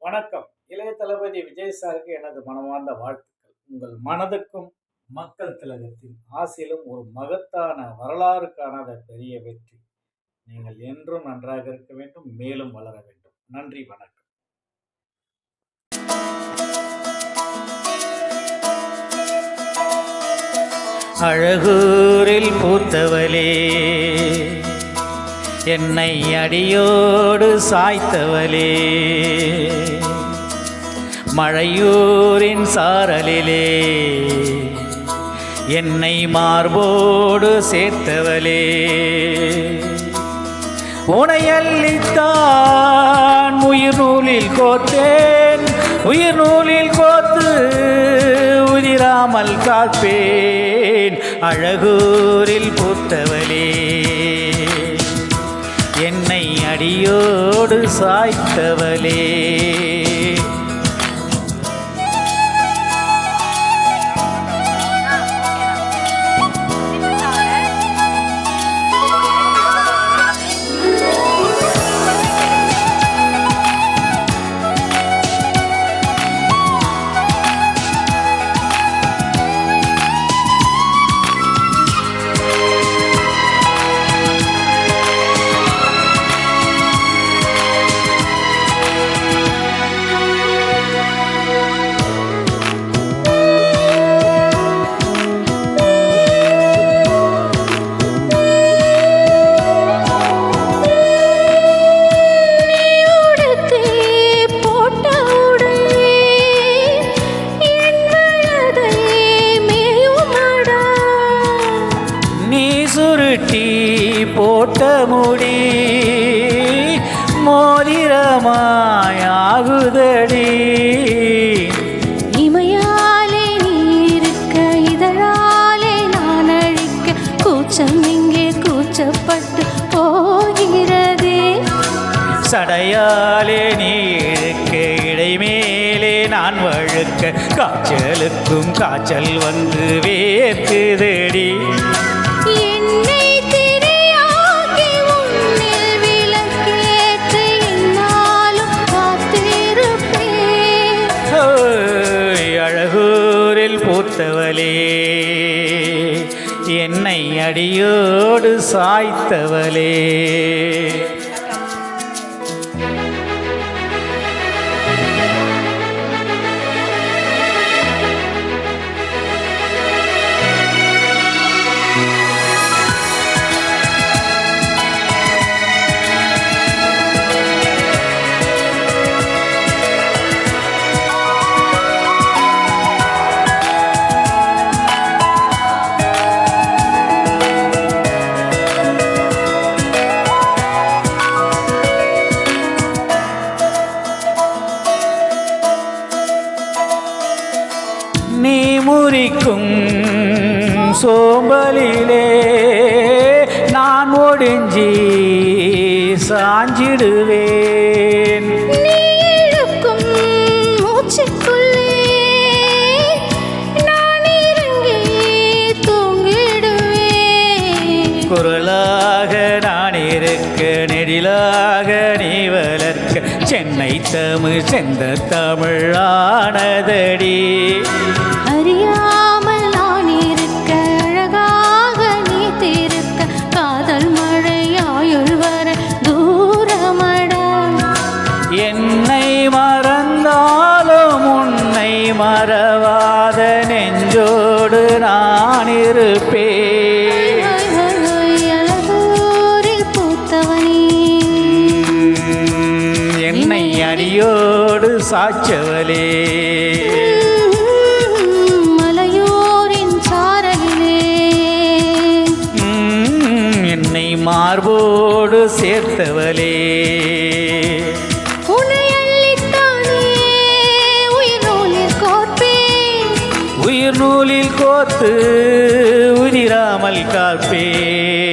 வணக்கம். இளைய தளபதி விஜய் சாருக்கு எனது மனமார்ந்த வாழ்த்துக்கள். உங்கள் மனதுக்கும் மக்கள் திலகத்தின் ஆசிலும் ஒரு மகத்தான வரலாறு காணாத பெரிய வெற்றி. நீங்கள் என்றும் நன்றாக இருக்க வேண்டும், மேலும் வளர வேண்டும். நன்றி, வணக்கம். அழகூரில் பூத்தவளே, என்னை அடியோடு சாய்த்தவளே, மழையூரின் சாரலிலே என்னை மார்போடு சேர்த்தவளே, உனையள்ளித்தான் உயிர் நூலில் கோத்தேன், உயிர் நூலில் கோத்து உதிராமல் காப்பேன். அழகூரில் பூத்தவளே, என்னை அடியோடு சாய்த்தவளே, சுருட்டி போட்ட முடி மோதிரமாயாகுதடி, இமையாலே நீருக்க இதழாலே நான் அழிக்க கூச்சம் இங்கே கூச்சப்பட்டு போகிறதே, சடையாலே நீருக்க இடைமேலே நான் வழுக்க காய்ச்சலுக்கும் காய்ச்சல் வந்து வேர்க்குதடி, பூத்தவளே, என்னை அடியோடு சாய்த்தவளே, நீ முறிக்கும் சோம்பலிலே நான் ஒடிஞ்சி சாஞ்சிடுவேன், நீ இழுக்கும் மூச்சுக்குள்ளே நான் இறங்கி தூங்கிடுவேன், குரலாக நான் இருக்க நெடிலாக நீ வளர்க்க சென்னை தமிழ் செந்த தமிழானதடி, அறியாமல் நான் இருக்க அழகாக நீ திருக்க காதல் மழையாயுள் வர தூரமடா, என்னை மறந்தாலும் உன்னை மறவாத நெஞ்சோடு நான் இருப்பேன். அழகூரில் பூத்தவனே, என்னை அடியோடு சாய்ச்சவளே, மலையூரின் சாரலிலே என்னை மார்போடு சேர்த்தவளே, உன்னை அள்ளித்தானே உயிர் நூலில் கோர்ப்பேன், உயிர் நூலில் கோத்து உதிராமல் காப்பேன்.